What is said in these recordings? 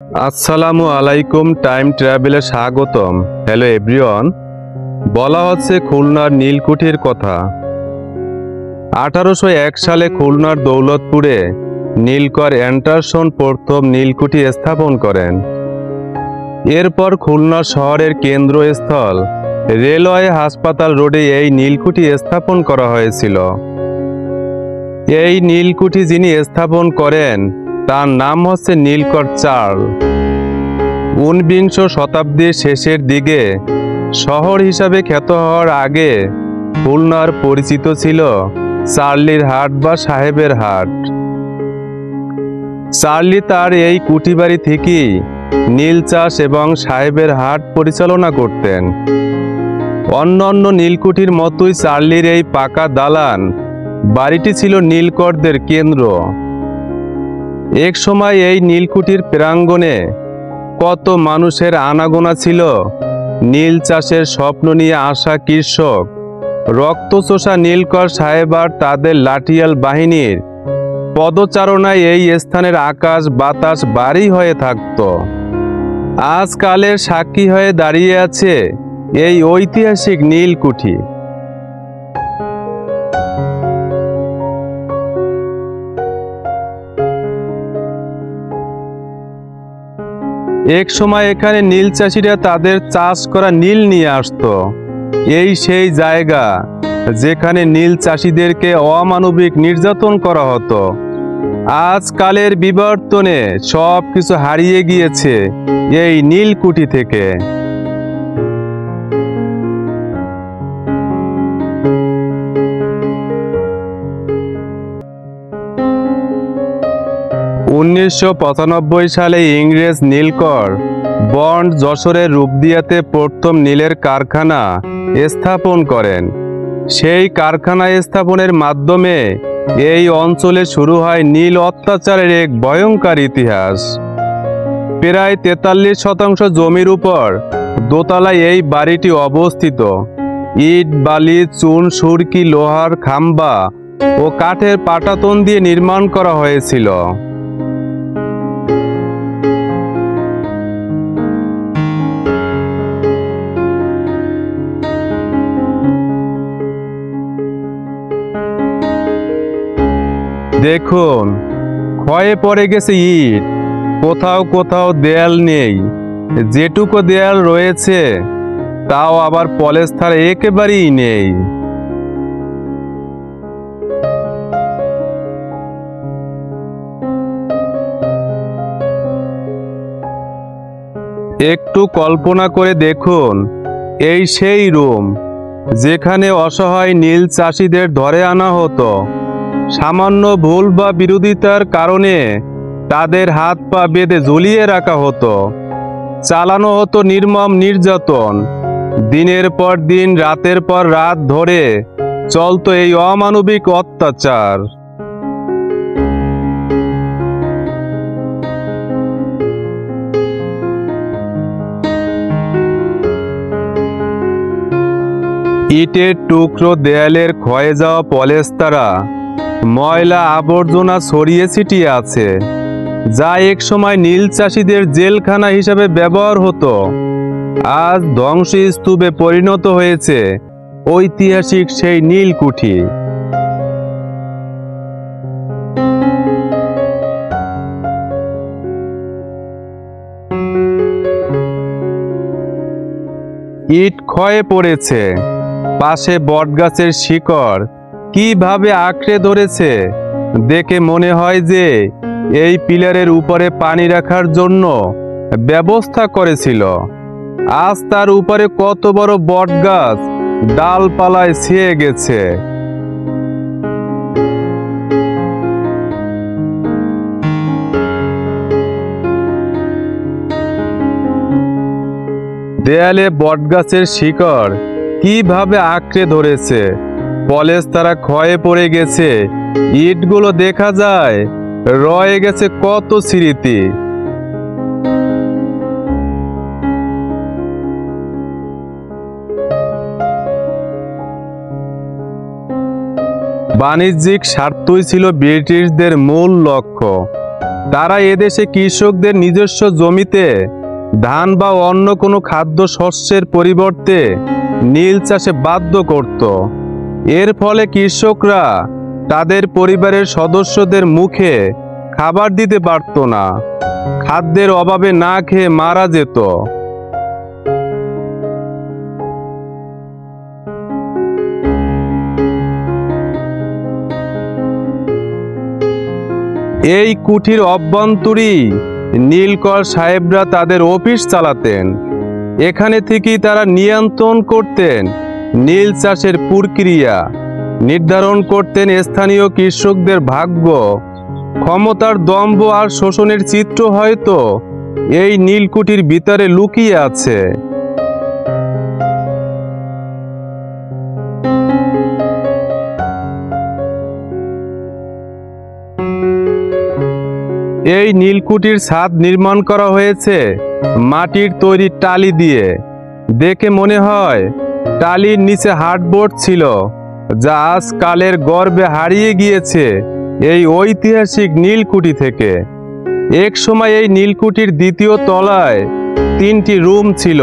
আসসালামু আলাইকুম, টাইম ট্রাভেলে স্বাগতম। Hello everyone. বলা হচ্ছে খুলনার নীলকুঠির কথা। 1801 সালে খুলনার দৌলতপুরে নীলকর অ্যান্ডারসন প্রথম নীলকুঠি স্থাপন করেন। এরপর খুলনা শহরের কেন্দ্রস্থল রেলওয়ে হাসপাতাল রোডে এই নীলকুঠি স্থাপন করা হয়েছিল। এই নীলকুঠি যিনি স্থাপন করেন তার নাম হচ্ছে নীলকর চার্ল। 19বিংশ শতাব্দীর শেষের দিকে শহর হিসাবে খ্যাত হওয়ার আগে খুলনার পরিচিত ছিল চার্লির হাট বা সাহেবের হাট। চার্লি তার এই কুঠিবাড়ি থেকেই নীল চাষ এবং সাহেবের হাট পরিচালনা করতেন। অন্যান্য নীলকুঠির মতোই চার্লির এই পাকা দালান বাড়িটি ছিল নীলকরদের কেন্দ্র। এক সময় এই নীলকুঠির প্রাঙ্গণে কত মানুষের আনাগোনা ছিল। নীল চাষের স্বপ্ন নিয়ে আসা কৃষক, রক্তচোষা নীলকর সাহেব আর তাদের লাঠিয়াল বাহিনীর পদচারণায় এই স্থানের আকাশ বাতাস ভারী হয়ে থাকত। আজকালের সাক্ষী হয়ে দাঁড়িয়ে আছে এই ঐতিহাসিক নীলকুঠি। এক সময় এখানে নীল চাষিরা তাদের চাষ করা নীল নিয়ে আসতো। এই সেই জায়গা যেখানে নীল চাষিদেরকে অমানবিক নির্যাতন করা হতো। আজকালের বিবর্তনে সব কিছু হারিয়ে গিয়েছে এই নীলকুঠি থেকে। উনিশশো 95 সালে ইংরেজ নীলকর বন্ড যশোরের রূপদিয়াতে প্রথম নীলের কারখানা স্থাপন করেন। সেই কারখানা স্থাপনের মাধ্যমে এই অঞ্চলে শুরু হয় নীল অত্যাচারের এক ভয়ঙ্কর ইতিহাস। প্রায় 43% জমির উপর দোতলায় এই বাড়িটি অবস্থিত। ইট, বালি, চুন, সুরকি, লোহার খাম্বা ও কাঠের পাটাতন দিয়ে নির্মাণ করা হয়েছিল। দেখুন, ক্ষয়ে পড়ে গেছে ইট, কোথাও কোথাও দেয়াল নেই, যেটুকু দেয়াল রয়েছে তাও আবার পলেস্তার একেবারেই নেই। একটু কল্পনা করে দেখুন, এই সেই রুম যেখানে অসহায় নীল চাষিদের ধরে আনা হতো। সামান্য ভুল বা বিরোধিতার কারণে তাদের হাত পা বেঁধে ঝুলিয়ে রাখা হতো। চালানো হতো নির্মম নির্যাতন। দিনের পর দিন, রাতের পর রাত ধরে চলতো এই অমানবিক অত্যাচার। ইটের টুকরো, দেয়ালের ক্ষয়ে যাওয়া পলেস্তারা, ময়লা আবর্জনা ছড়িয়ে ছিটিয়ে আছে, যা এক সময় নীল চাষিদের জেলখানা হিসাবে ব্যবহার হতো। আজ ধ্বংসস্তূপে পরিণত হয়েছে ঐতিহাসিক সেই নীলকুঠি। ইট ক্ষয়ে পড়েছে, পাশে বটগাছের শিকড় কিভাবে আঁকড়ে ধরেছে দেখে মনে হয় যে এই পিলারের উপরে পানি রাখার জন্য ব্যবস্থা করেছিল। আজ তার উপরে কত বড় বটগাছ ডালপালায় ছেয়ে গেছে। দেয়ালে বটগাছের শিকড় কিভাবে আঁকড়ে ধরেছে, পলেস্তারা ক্ষয়ে পড়ে গেছে, ইটগুলো দেখা যায় রয়ে গেছে কত স্মৃতি। বাণিজ্যিক স্বার্থই ছিল ব্রিটিশদের মূল লক্ষ্য। তারা এদেশে কৃষকদের নিজস্ব জমিতে ধান বা অন্য কোনো খাদ্য শস্যের পরিবর্তে নীল চাষে বাধ্য করত। এর ফলে কৃষকরা তাদের পরিবারের সদস্যদের মুখে খাবার দিতে পারত না, খাদ্যের অভাবে না খেয়ে মারা যেত। এই কুঠির অভ্যন্তরেই নীলকর সাহেবরা তাদের অফিস চালাতেন। এখানে থেকেই তারা নিয়ন্ত্রণ করতেন নীল চাষের প্রক্রিয়া, নির্ধারণ করতেন স্থানীয় কৃষকদের ভাগ্য। ক্ষমতার দম্ভ আর শোষণের চিত্র হয়তো এই নীলকুঠির ভিতরে লুকিয়ে আছে। এই নীলকুঠির ছাদ নির্মাণ করা হয়েছে মাটির তৈরি টালি দিয়ে। দেখে মনে হয় টালির নিচে হার্ডবোর্ড ছিল, যা আজ কালের গর্ভে হারিয়ে গিয়েছে এই ঐতিহাসিক নীলকুঠি থেকে। এক সময় এই নীলকুঠির দ্বিতীয় তলায় 3টি রুম ছিল।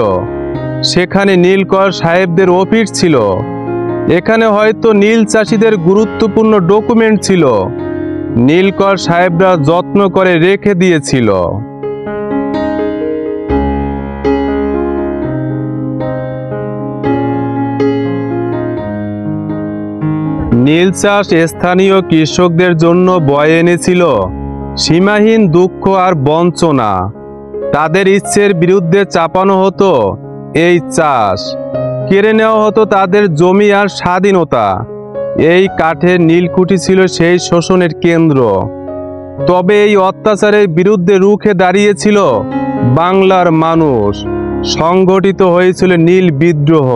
সেখানে নীলকর সাহেবদের অফিস ছিল। এখানে হয়তো নীল চাষিদের গুরুত্বপূর্ণ ডকুমেন্ট ছিল, নীলকর সাহেবরা যত্ন করে রেখে দিয়েছিল। নীল চাষ স্থানীয় কৃষকদের জন্য বয়ে এনেছিল সীমাহীন দুঃখ আর বঞ্চনা। তাদের ইচ্ছের বিরুদ্ধে চাপানো হতো এই চাষ, কেড়ে নেওয়া হতো তাদের জমি আর স্বাধীনতা। এই কাঠের নীলকুঠি ছিল সেই শোষণের কেন্দ্র। তবে এই অত্যাচারের বিরুদ্ধে রুখে দাঁড়িয়েছিল বাংলার মানুষ। সংগঠিত হয়েছিল নীল বিদ্রোহ।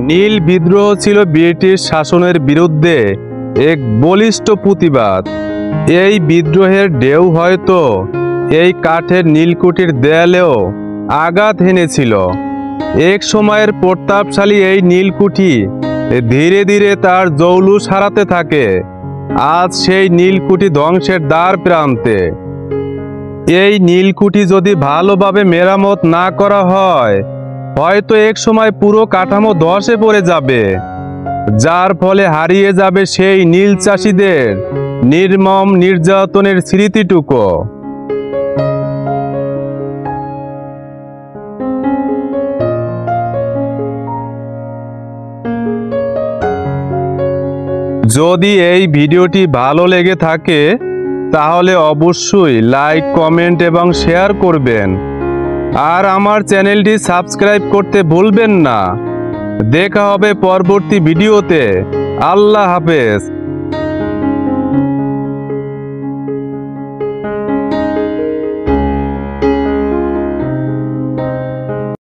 নীল বিদ্রোহ ছিল ব্রিটিশ শাসনের বিরুদ্ধে এক বলিষ্ঠ প্রতিবাদ। এই বিদ্রোহের ঢেউ হয়তো এই কাঠের নীলকুঠির দেয়ালেও আঘাত হেনেছিল। এক সময়ের প্রতাপশালী এই নীলকুঠি ধীরে ধীরে তার জৌলুস হারাতে থাকে। আজ সেই নীলকুঠি ধ্বংসের দ্বার প্রান্তে। এই নীলকুঠি যদি ভালোভাবে মেরামত না করা হয়, হয়তো এক সময় পুরো কাঠামো ধসে পড়ে যাবে, যার ফলে হারিয়ে যাবে সেই নীল চাষিদের নির্মম নির্যাতনের স্মৃতিটুকু। যদি এই ভিডিওটি ভালো লেগে থাকে তাহলে অবশ্যই লাইক, কমেন্ট এবং শেয়ার করবেন। আর আমার চ্যানেলটি সাবস্ক্রাইব করতে ভুলবেন না। দেখা হবে পরবর্তী ভিডিওতে। আল্লাহ হাফেজ।